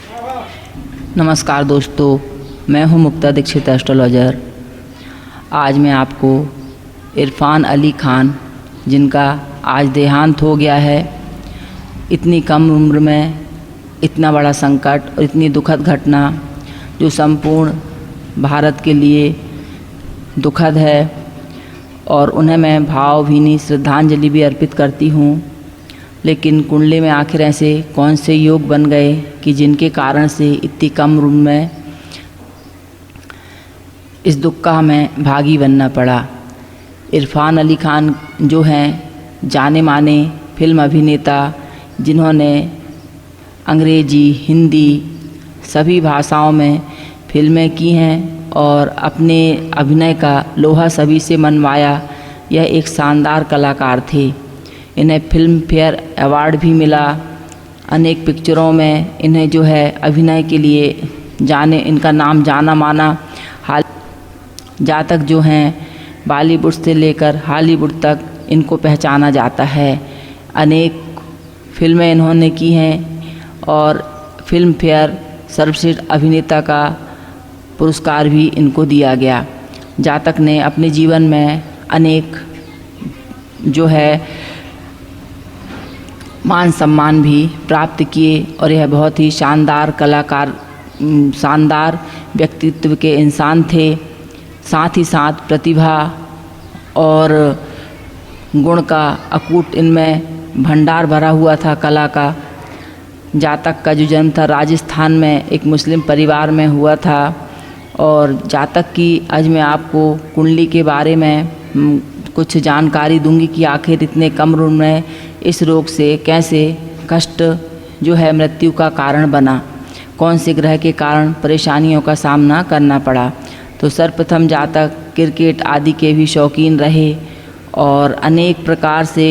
नमस्कार दोस्तों, मैं हूं मुक्ता दीक्षित एस्ट्रोलॉजर। आज मैं आपको इरफान अली खान, जिनका आज देहांत हो गया है, इतनी कम उम्र में इतना बड़ा संकट और इतनी दुखद घटना जो संपूर्ण भारत के लिए दुखद है, और उन्हें मैं भावभीनी श्रद्धांजलि भी अर्पित करती हूँ। लेकिन कुंडली में आखिर ऐसे कौन से योग बन गए कि जिनके कारण से इतनी कम उम्र में इस दुख का हमें भागी बनना पड़ा। इरफान अली खान जो हैं जाने माने फिल्म अभिनेता, जिन्होंने अंग्रेजी, हिंदी सभी भाषाओं में फिल्में की हैं और अपने अभिनय का लोहा सभी से मनवाया। यह एक शानदार कलाकार थे। इन्हें फिल्म फेयर अवार्ड भी मिला। अनेक पिक्चरों में इन्हें जो है अभिनय के लिए इनका नाम जाना माना। हाल जहाँ तक जो हैं बॉलीवुड से लेकर हॉलीवुड तक इनको पहचाना जाता है। अनेक फिल्में इन्होंने की हैं और फिल्म फेयर सर्वश्रेष्ठ अभिनेता का पुरस्कार भी इनको दिया गया। जातक ने अपने जीवन में अनेक जो है मान सम्मान भी प्राप्त किए, और यह बहुत ही शानदार कलाकार, शानदार व्यक्तित्व के इंसान थे। साथ ही साथ प्रतिभा और गुण का अकूट इनमें भंडार भरा हुआ था कला का। जातक का जो जन्म था राजस्थान में एक मुस्लिम परिवार में हुआ था। और जातक की आज मैं आपको कुंडली के बारे में कुछ जानकारी दूंगी कि आखिर इतने कम उम्र में इस रोग से कैसे कष्ट जो है मृत्यु का कारण बना, कौन से ग्रह के कारण परेशानियों का सामना करना पड़ा। तो सर्वप्रथम जातक क्रिकेट आदि के भी शौकीन रहे और अनेक प्रकार से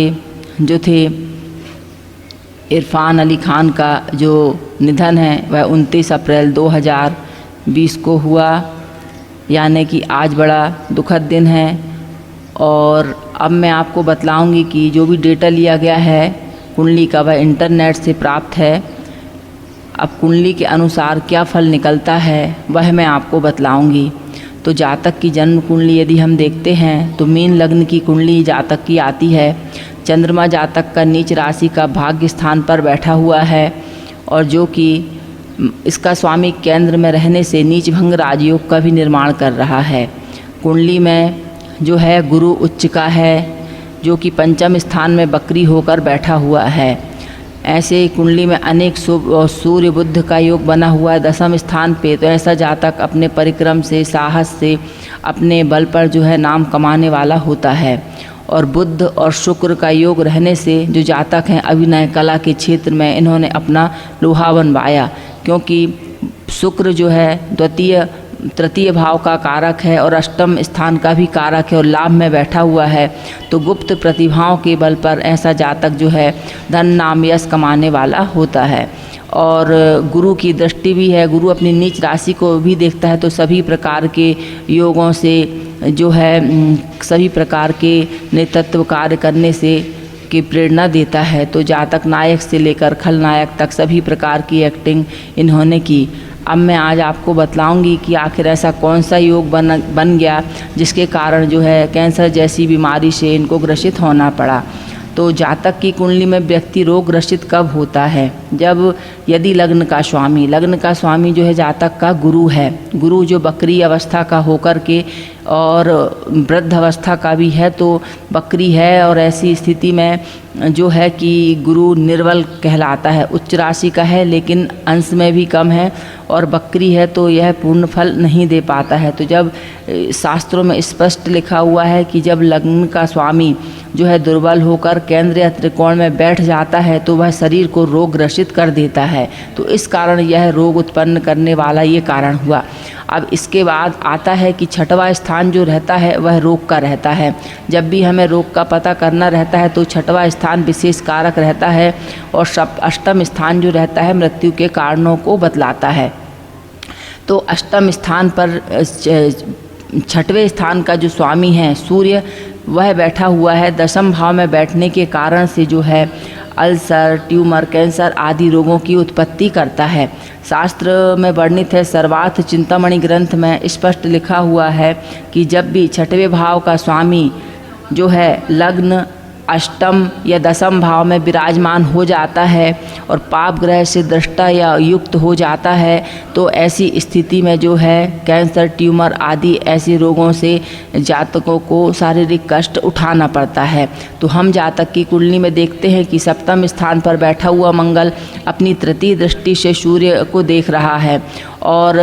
जो थे। इरफान अली खान का जो निधन है वह 29 अप्रैल 2020 को हुआ, यानी कि आज बड़ा दुखद दिन है। और अब मैं आपको बतलाऊंगी कि जो भी डेटा लिया गया है कुंडली का वह इंटरनेट से प्राप्त है। अब कुंडली के अनुसार क्या फल निकलता है वह मैं आपको बतलाऊंगी। तो जातक की जन्म कुंडली यदि हम देखते हैं तो मीन लग्न की कुंडली जातक की आती है। चंद्रमा जातक का नीच राशि का भाग्य स्थान पर बैठा हुआ है, और जो कि इसका स्वामी केंद्र में रहने से नीच भंग राजयोग का भी निर्माण कर रहा है। कुंडली में जो है गुरु उच्च का है, जो कि पंचम स्थान में बकरी होकर बैठा हुआ है। ऐसे कुंडली में अनेक शुभ और सूर्य बुध का योग बना हुआ है 10वें स्थान पे। तो ऐसा जातक अपने परिक्रम से, साहस से, अपने बल पर जो है नाम कमाने वाला होता है। और बुध और शुक्र का योग रहने से जो जातक हैं अभिनय कला के क्षेत्र में इन्होंने अपना लोहा बनवाया, क्योंकि शुक्र जो है तृतीय भाव का कारक है और अष्टम स्थान का भी कारक है और लाभ में बैठा हुआ है। तो गुप्त प्रतिभाओं के बल पर ऐसा जातक जो है धन नाम यश कमाने वाला होता है। और गुरु की दृष्टि भी है, गुरु अपनी नीच राशि को भी देखता है, तो सभी प्रकार के योगों से जो है सभी प्रकार के नेतृत्व कार्य करने से की प्रेरणा देता है। तो जातक नायक से लेकर खलनायक तक सभी प्रकार की एक्टिंग इन्होंने की। अब मैं आज आपको बतलाऊंगी कि आखिर ऐसा कौन सा योग बन गया जिसके कारण जो है कैंसर जैसी बीमारी से इनको ग्रसित होना पड़ा। तो जातक की कुंडली में व्यक्ति रोग ग्रसित कब होता है? जब यदि लग्न का स्वामी जो है जातक का गुरु है, गुरु जो बकरी अवस्था का होकर के और वृद्ध अवस्था का भी है, तो बकरी है और ऐसी स्थिति में जो है कि गुरु निर्बल कहलाता है। उच्च राशि का है लेकिन अंश में भी कम है, और बकरी है तो यह पूर्ण फल नहीं दे पाता है। तो जब शास्त्रों में स्पष्ट लिखा हुआ है कि जब लग्न का स्वामी जो है दुर्बल होकर केंद्र या त्रिकोण में बैठ जाता है तो वह शरीर को रोग ग्रसित कर देता है। तो इस कारण यह रोग उत्पन्न करने वाला ये कारण हुआ। अब इसके बाद आता है कि छठवां स्थान जो रहता है वह रोग का रहता है। जब भी हमें रोग का पता करना रहता है तो छठवां स्थान विशेष कारक रहता है, और अष्टम स्थान जो रहता है मृत्यु के कारणों को बतलाता है। तो अष्टम स्थान पर छठवें स्थान का जो स्वामी है सूर्य, वह बैठा हुआ है। दशम भाव में बैठने के कारण से जो है अल्सर, ट्यूमर, कैंसर आदि रोगों की उत्पत्ति करता है। शास्त्र में वर्णित है, सर्वार्थ चिंतामणि ग्रंथ में स्पष्ट लिखा हुआ है कि जब भी छठवें भाव का स्वामी जो है लग्न, अष्टम या दसम भाव में विराजमान हो जाता है और पाप ग्रह से दृष्टा या युक्त हो जाता है, तो ऐसी स्थिति में जो है कैंसर, ट्यूमर आदि ऐसे रोगों से जातकों को शारीरिक कष्ट उठाना पड़ता है। तो हम जातक की कुंडली में देखते हैं कि सप्तम स्थान पर बैठा हुआ मंगल अपनी तृतीय दृष्टि से सूर्य को देख रहा है और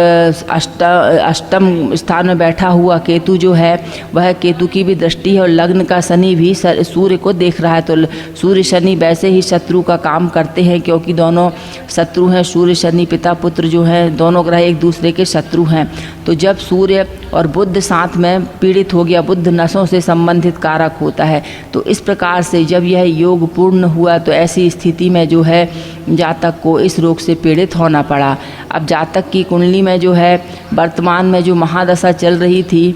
अष्टम स्थान में बैठा हुआ केतु जो है वह केतु की भी दृष्टि है और लग्न का शनि भी सूर्य को देख रहा है। तो सूर्य शनि वैसे ही शत्रु का काम करते हैं, क्योंकि दोनों शत्रु हैं। सूर्य शनि पिता पुत्र जो हैं दोनों ग्रह एक दूसरे के शत्रु हैं। तो जब सूर्य और बुध साथ में पीड़ित हो गया, बुध नसों से संबंधित कारक होता है, तो इस प्रकार से जब यह योग पूर्ण हुआ तो ऐसी स्थिति में जो है जातक को इस रोग से पीड़ित होना पड़ा। अब जातक की कुंडली में जो है वर्तमान में जो महादशा चल रही थी,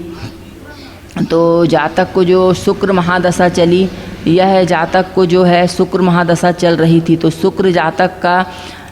तो जातक को जो शुक्र महादशा चली, यह जातक को जो है शुक्र महादशा चल रही थी। तो शुक्र जातक का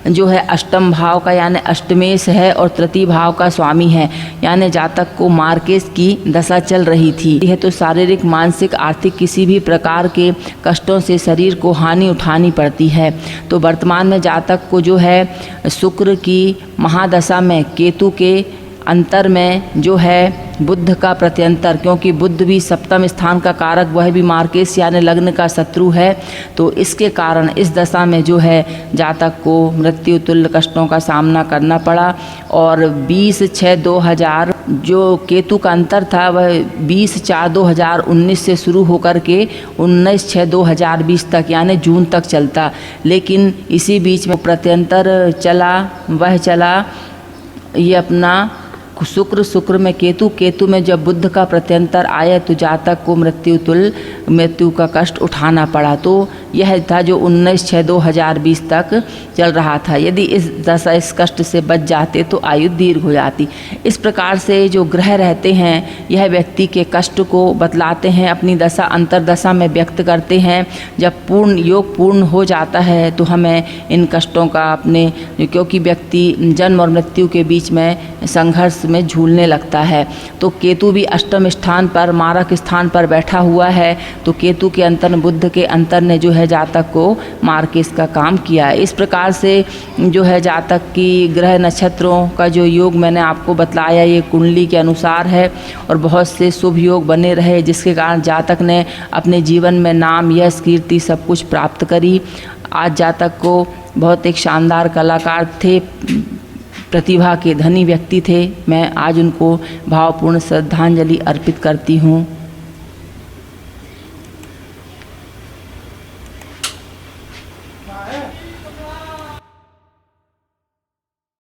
जो है अष्टम भाव का यानी अष्टमेश है और तृतीय भाव का स्वामी है, यानी जातक को मार्केश की दशा चल रही थी। यह तो शारीरिक, मानसिक, आर्थिक किसी भी प्रकार के कष्टों से शरीर को हानि उठानी पड़ती है। तो वर्तमान में जातक को जो है शुक्र की महादशा में केतु के अंतर में जो है बुध का प्रत्यंतर, क्योंकि बुध भी सप्तम स्थान का कारक, वह भी मार्केश यानी लग्न का शत्रु है। तो इसके कारण इस दशा में जो है जातक को मृत्यु तुल्य कष्टों का सामना करना पड़ा। और 20/6/2000 जो केतु का अंतर था वह 20/4/2019 से शुरू होकर के 19/6/2020 तक यानी जून तक चलता, लेकिन इसी बीच में प्रत्यंतर चला, वह चला ये अपना शुक्र में केतु में जब बुध का प्रत्यंतर आया तो जातक को मृत्यु का कष्ट उठाना पड़ा। तो यह था जो 19/6/2020 तक चल रहा था। यदि इस कष्ट से बच जाते तो आयु दीर्घ हो जाती। इस प्रकार से जो ग्रह रहते हैं यह व्यक्ति के कष्ट को बतलाते हैं, अपनी दशा अंतरदशा में व्यक्त करते हैं। जब योग पूर्ण हो जाता है तो हमें इन कष्टों का क्योंकि व्यक्ति जन्म और मृत्यु के बीच में संघर्ष में झूलने लगता है। तो केतु भी अष्टम स्थान पर मारक स्थान पर बैठा हुआ है, तो केतु के अंतर बुध के अंतर ने जो है जातक को मार्केश का काम किया। इस प्रकार से जो है जातक की ग्रह नक्षत्रों का जो योग मैंने आपको बतलाया ये कुंडली के अनुसार है और बहुत से शुभ योग बने रहे, जिसके कारण जातक ने अपने जीवन में नाम, यश, कीर्ति सब कुछ प्राप्त करी। आज जातक को बहुत एक शानदार कलाकार थे, प्रतिभा के धनी व्यक्ति थे। मैं आज उनको भावपूर्ण श्रद्धांजलि अर्पित करती हूँ।